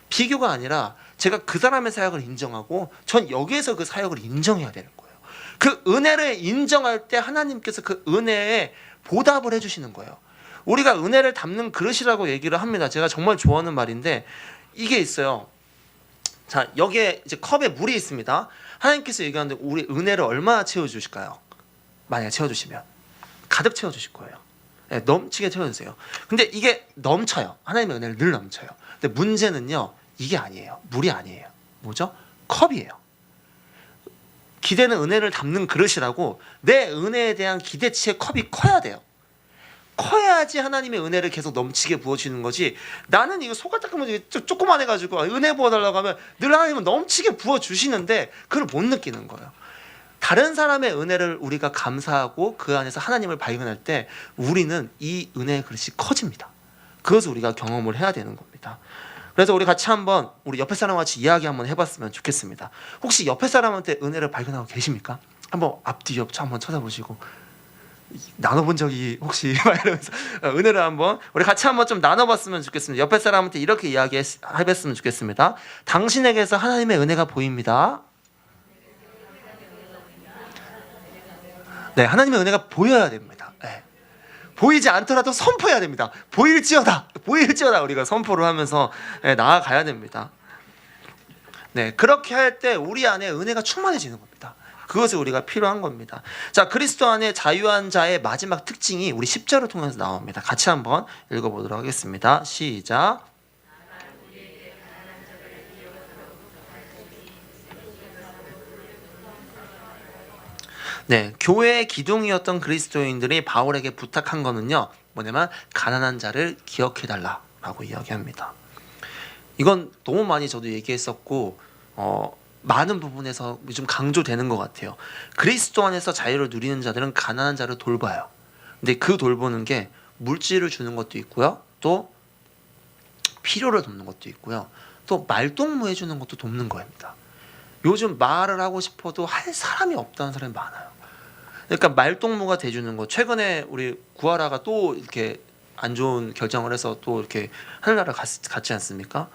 비교가 아니라 제가 그 사람의 사역을 인정하고 전 여기에서 그 사역을 인정해야 되는 거예요. 그 은혜를 인정할 때 하나님께서 그 은혜에 보답을 해주시는 거예요. 우리가 은혜를 담는 그릇이라고 얘기를 합니다. 제가 정말 좋아하는 말인데 이게 있어요. 자, 여기에 이제 컵에 물이 있습니다. 하나님께서 얘기하는데 우리 은혜를 얼마나 채워주실까요? 만약에 채워주시면 가득 채워주실 거예요. 네, 넘치게 채워주세요. 근데 이게 넘쳐요. 하나님의 은혜를 늘 넘쳐요. 근데 문제는요, 이게 아니에요. 물이 아니에요. 뭐죠? 컵이에요. 기대는 은혜를 담는 그릇이라고 내 은혜에 대한 기대치의 컵이 커야 돼요. 커야지 하나님의 은혜를 계속 넘치게 부어주는 거지. 나는 이거 소갈딱하면 조그만 해가지고 은혜 부어달라고 하면 늘 하나님은 넘치게 부어주시는데 그걸 못 느끼는 거예요. 다른 사람의 은혜를 우리가 감사하고 그 안에서 하나님을 발견할 때 우리는 이 은혜의 그릇이 커집니다. 그것을 우리가 경험을 해야 되는 겁니다. 그래서 우리 같이 한번 우리 옆에 사람과 같이 이야기 한번 해봤으면 좋겠습니다. 혹시 옆에 사람한테 은혜를 발견하고 계십니까? 한번 앞뒤 옆 한번 쳐다보시고 나눠본 적이 혹시 이러면서 은혜를 한번 우리 같이 한번 좀 나눠봤으면 좋겠습니다. 옆에 사람한테 이렇게 이야기해봤으면 좋겠습니다. 당신에게서 하나님의 은혜가 보입니다. 네, 하나님의 은혜가 보여야 됩니다. 네. 보이지 않더라도 선포해야 됩니다. 보일지어다 우리가 선포를 하면서 나아가야 됩니다. 네, 그렇게 할 때 우리 안에 은혜가 충만해지는 겁니다. 그것이 우리가 필요한 겁니다. 자, 그리스도 안에 자유한 자의 마지막 특징이 우리 10절을 통해서 나옵니다. 같이 한번 읽어보도록 하겠습니다. 시작. 네, 교회의 기둥이었던 그리스도인들이 바울에게 부탁한 거는요, 뭐냐면 가난한 자를 기억해달라라고 이야기합니다. 이건 너무 많이 저도 얘기했었고 많은 부분에서 좀 강조되는 것 같아요. 그리스도 안에서 자유를 누리는 자들은 가난한 자를 돌봐요. 근데 그 돌보는 게 물질을 주는 것도 있고요, 또 필요를 돕는 것도 있고요, 또 말동무 해주는 것도 돕는 겁니다. 요즘 말을 하고 싶어도 할 사람이 없다는 사람이 많아요. 그러니까 말동무가 돼주는 거. 최근에 우리 구하라가 또 이렇게 안 좋은 결정을 해서 또 이렇게 하늘나라 갔지 않습니까?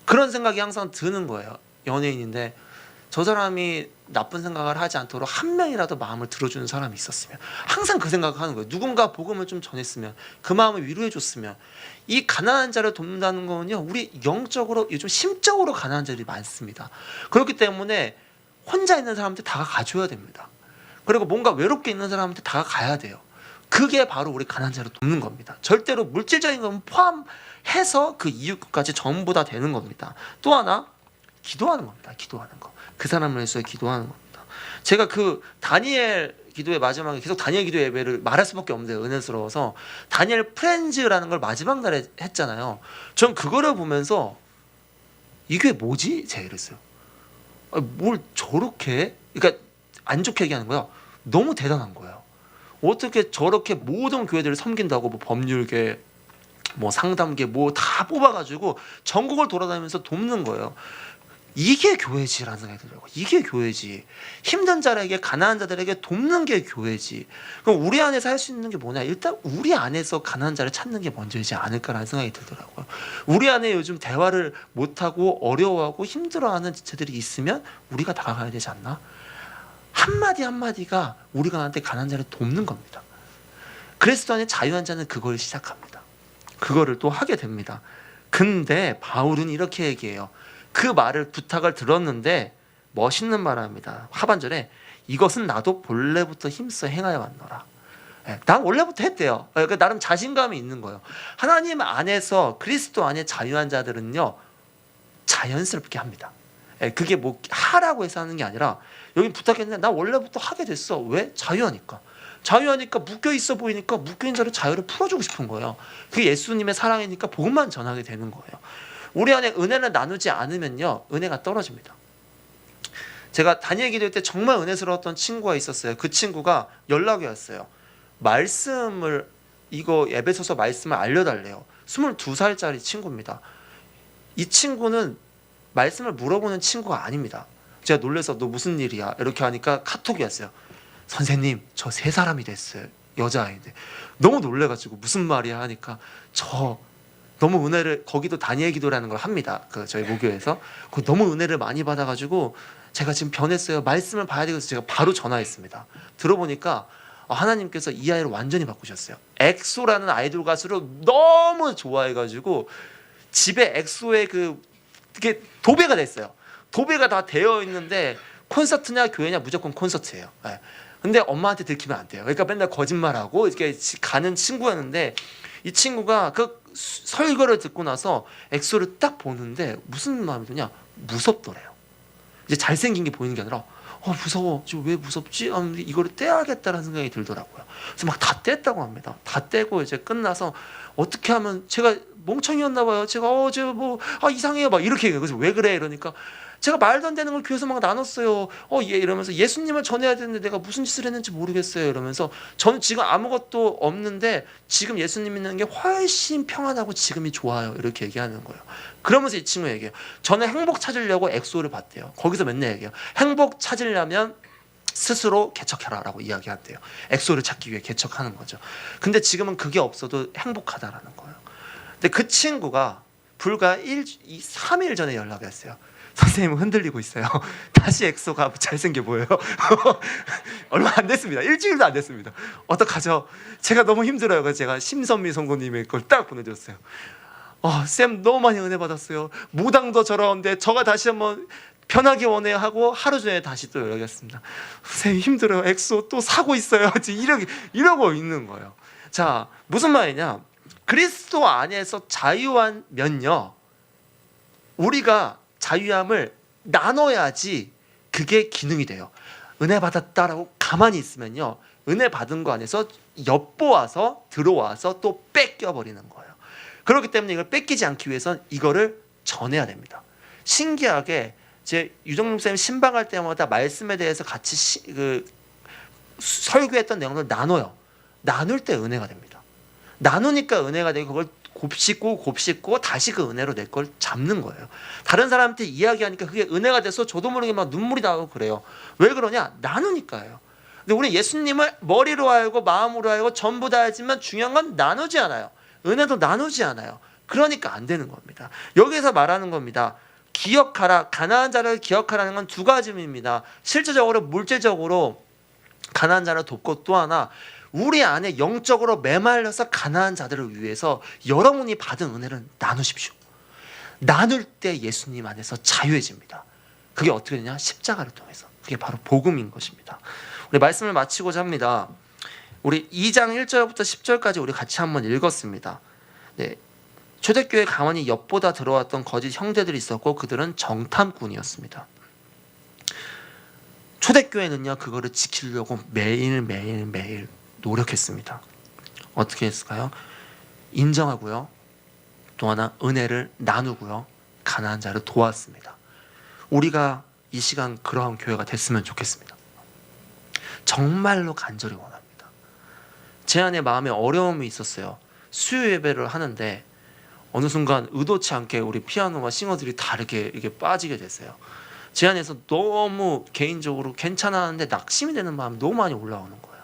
그런 생각이 항상 드는 거예요. 연예인인데 저 사람이 나쁜 생각을 하지 않도록 한 명이라도 마음을 들어주는 사람이 있었으면, 항상 그 생각을 하는 거예요. 누군가 복음을 좀 전했으면, 그 마음을 위로해 줬으면. 이 가난한 자를 돕는다는 거는요, 우리 영적으로 요즘 심적으로 가난한 자들이 많습니다. 그렇기 때문에 혼자 있는 사람한테 다가가줘야 됩니다. 그리고 뭔가 외롭게 있는 사람한테 다가가야 돼요. 그게 바로 우리 가난한 자를 돕는 겁니다. 절대로 물질적인 건 포함해서 그 이유까지 전부 다 되는 겁니다. 또 하나, 기도하는 겁니다. 기도하는 거. 그 사람을 위해서 기도하는 겁니다. 제가 그 다니엘 기도의 마지막에 계속 다니엘 기도 예배를 말할 수밖에 없는데 은혜스러워서 다니엘 프렌즈라는 걸 마지막 날에 했잖아요. 전 그거를 보면서 이게 뭐지? 제가 이랬어요. 뭘 저렇게 해? 그러니까 안 좋게 얘기하는 거야. 너무 대단한 거예요. 어떻게 저렇게 모든 교회들을 섬긴다고, 뭐 법률계, 뭐 상담계, 뭐 다 뽑아가지고 전국을 돌아다니면서 돕는 거예요. 이게 교회지라는 생각이 들더라고요. 이게 교회지. 힘든 자에게, 가난한 자들에게 돕는 게 교회지. 그럼 우리 안에서 할 수 있는 게 뭐냐? 일단 우리 안에서 가난한 자를 찾는 게 먼저이지 않을까라는 생각이 들더라고요. 우리 안에 요즘 대화를 못하고 어려워하고 힘들어하는 지체들이 있으면 우리가 다가가야 되지 않나? 한마디 한마디가 우리가 나한테 가난한 자를 돕는 겁니다. 그리스도 안에 자유한 자는 그걸 시작합니다. 그거를 또 하게 됩니다. 근데 바울은 이렇게 얘기해요. 그 말을, 부탁을 들었는데 멋있는 말을 합니다. 하반절에 이것은 나도 본래부터 힘써 행하여 왔노라. 난 원래부터 했대요. 그러니까 나름 자신감이 있는 거예요. 하나님 안에서 그리스도 안에 자유한 자들은요 자연스럽게 합니다. 그게 뭐 하라고 해서 하는 게 아니라 여기 부탁했는데 나 원래부터 하게 됐어. 왜? 자유하니까. 자유하니까 묶여 있어 보이니까 묶여 있는 자를 자유를 풀어주고 싶은 거예요. 그게 예수님의 사랑이니까 복음만 전하게 되는 거예요. 우리 안에 은혜를 나누지 않으면요 은혜가 떨어집니다. 제가 단일 기도회 때 정말 은혜스러웠던 친구가 있었어요. 그 친구가 연락이 왔어요. 말씀을 이거 에베소서 말씀을 알려달래요. 22살짜리 친구입니다. 이 친구는 말씀을 물어보는 친구가 아닙니다. 제가 놀라서 너 무슨 일이야? 이렇게 하니까 카톡이 왔어요. 선생님 저 3사람이 됐어요. 여자아이인데. 너무 놀래가지고 무슨 말이야 하니까 저 너무 은혜를 거기도 다니엘 기도라는 걸 합니다. 그 저희 모교에서 너무 은혜를 많이 받아가지고 제가 지금 변했어요. 말씀을 봐야 되겠어서 제가 바로 전화했습니다. 들어보니까 하나님께서 이 아이를 완전히 바꾸셨어요. 엑소라는 아이돌 가수를 너무 좋아해가지고 집에 엑소의 그게 도배가 됐어요. 도배가 다 되어 있는데 콘서트냐 교회냐 무조건 콘서트예요. 근데 엄마한테 들키면 안 돼요. 그러니까 맨날 거짓말하고 이렇게 가는 친구였는데 이 친구가 그 설교를 듣고 나서 엑소를 딱 보는데 무슨 마음이 드냐? 무섭더래요. 이제 잘생긴 게 보이는 게 아니라 무서워. 지금 왜 무섭지? 이거를 떼야겠다라는 생각이 들더라고요. 그래서 막 다 뗐다고 합니다. 다 떼고 이제 끝나서 어떻게 하면 제가 멍청이였나 봐요. 제가 제가 뭐 이상해요. 막 이렇게 얘기해요. 그래서 왜 그래? 이러니까 제가 말도 안 되는 걸 교회에서 막 나눴어요. 이러면서 예수님을 전해야 되는데 내가 무슨 짓을 했는지 모르겠어요. 이러면서 저는 지금 아무것도 없는데 지금 예수님 있는 게 훨씬 평안하고 지금이 좋아요. 이렇게 얘기하는 거예요. 그러면서 이 친구 얘기해요. 저는 행복 찾으려고 엑소를 봤대요. 거기서 맨날 얘기해요. 행복 찾으려면 스스로 개척해라라고 이야기한대요. 엑소를 찾기 위해 개척하는 거죠. 근데 지금은 그게 없어도 행복하다라는 거예요. 근데 그 친구가 불과 3일 전에 연락이 왔어요. 선생님은 흔들리고 있어요. 다시 엑소가 잘생겨 보여요. 얼마 안 됐습니다. 일주일도 안 됐습니다. 어떡하죠? 제가 너무 힘들어요. 그래서 제가 심선미 성도님의 걸 딱 보내줬어요. 쌤 너무 많이 은혜 받았어요. 무당도 저러는데 저가 다시 한번 편하게 원해요 하고 하루 전에 다시 또 연락이 왔습니다. 선생님 힘들어요. 엑소 또 사고 있어요. 이러고 있는 거예요. 자, 무슨 말이냐? 그리스도 안에서 자유하면요 우리가 자유함을 나눠야지 그게 기능이 돼요. 은혜 받았다라고 가만히 있으면요 은혜 받은 거 안에서 엿보아서 들어와서 또 뺏겨버리는 거예요. 그렇기 때문에 이걸 뺏기지 않기 위해서는 이거를 전해야 됩니다. 신기하게 제 유정용 목사님 신방할 때마다 말씀에 대해서 같이 설교했던 내용을 나눠요. 나눌 때 은혜가 됩니다. 나누니까 은혜가 되고 그걸 곱씹고 다시 그 은혜로 내 걸 잡는 거예요. 다른 사람한테 이야기하니까 그게 은혜가 돼서 저도 모르게 막 눈물이 나고 그래요. 왜 그러냐? 나누니까요. 근데 우리 예수님을 머리로 알고 마음으로 알고 전부 다 알지만 중요한 건 나누지 않아요. 은혜도 나누지 않아요. 그러니까 안 되는 겁니다. 여기서 말하는 겁니다. 기억하라. 가난한 자를 기억하라는 건 2가지입니다. 실제적으로 물질적으로 가난한 자를 돕고 또 하나 우리 안에 영적으로 메말려서 가난한 자들을 위해서 여러분이 받은 은혜를 나누십시오. 나눌 때 예수님 안에서 자유해집니다. 그게 어떻게 되냐? 십자가를 통해서. 그게 바로 복음인 것입니다. 우리 말씀을 마치고자 합니다. 우리 2장 1절부터 10절까지 우리 같이 한번 읽었습니다. 네. 초대교회 가만히 엿보다 들어왔던 거짓 형제들이 있었고 그들은 정탐꾼이었습니다. 초대교회는요 그거를 지키려고 매일 노력했습니다. 어떻게 했을까요? 인정하고요. 또 하나 은혜를 나누고요. 가난한 자를 도왔습니다. 우리가 이 시간 그러한 교회가 됐으면 좋겠습니다. 정말로 간절히 원합니다. 제 안에 마음에 어려움이 있었어요. 수요 예배를 하는데 어느 순간 의도치 않게 우리 피아노와 싱어들이 다 이렇게 빠지게 됐어요. 제 안에서 너무 개인적으로 괜찮았는데 낙심이 되는 마음이 너무 많이 올라오는 거예요.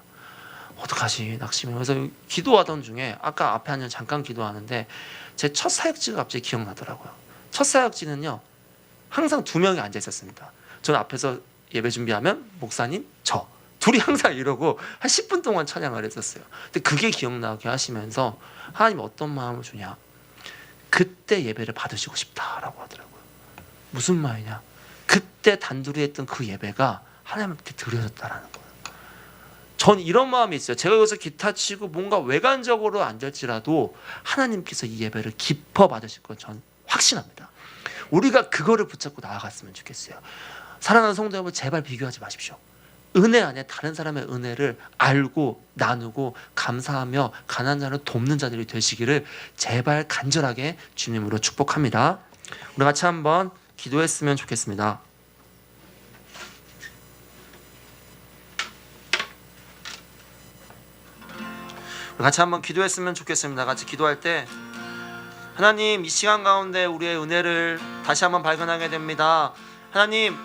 어떡하지? 낙심이. 그래서 기도하던 중에 아까 앞에 앉아 잠깐 기도하는데 제 첫 사역지가 갑자기 기억나더라고요. 첫 사역지는요 항상 2명이 앉아 있었습니다. 저는 앞에서 예배 준비하면 목사님, 저 둘이 항상 이러고 한 10분 동안 찬양을 했었어요. 근데 그게 기억나게 하시면서 하나님 어떤 마음을 주냐? 그때 예배를 받으시고 싶다라고 하더라고요. 무슨 말이냐? 그때 단둘이 했던 그 예배가 하나님께 드려졌다라는 거예요. 전 이런 마음이 있어요. 제가 여기서 기타 치고 뭔가 외관적으로 앉을지라도 하나님께서 이 예배를 기뻐 받으실 건 전 확신합니다. 우리가 그거를 붙잡고 나아갔으면 좋겠어요. 사랑하는 성도 여러분, 제발 비교하지 마십시오. 은혜 안에 다른 사람의 은혜를 알고 나누고 감사하며 가난한 자를 돕는 자들이 되시기를 제발 간절하게 주님으로 축복합니다. 우리 같이 한번 기도했으면 좋겠습니다. 우리 같이 한번 기도했으면 좋겠습니다. 같이 기도할 때 하나님, 이 시간 가운데 우리의 은혜를 다시 한번 발견하게 됩니다. 하나님,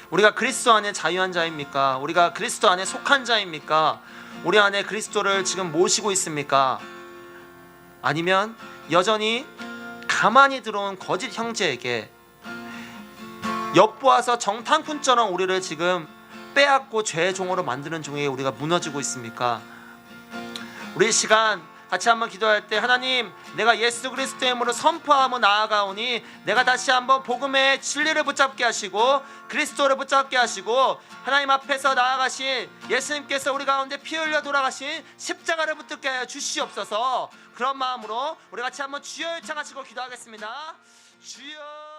우리가 그리스도 안에 자유한 자입니까? 우리가 그리스도 안에 속한 자입니까? 우리 안에 그리스도를 지금 모시고 있습니까? 아니면 여전히 가만히 들어온 거짓 형제에게 엿보아서 정탐꾼처럼 우리를 지금 빼앗고 죄의 종으로 만드는 종에 우리가 무너지고 있습니까? 우리 시간 같이 한번 기도할 때 하나님, 내가 예수 그리스도의 이름으로 선포하며 나아가오니 내가 다시 한번 복음의 진리를 붙잡게 하시고 그리스도를 붙잡게 하시고 하나님 앞에서 나아가신 예수님께서 우리 가운데 피 흘려 돌아가신 십자가를 붙들게 하여 주시옵소서. 그런 마음으로 우리 같이 한번 주여 요청하시고 기도하겠습니다. 주여.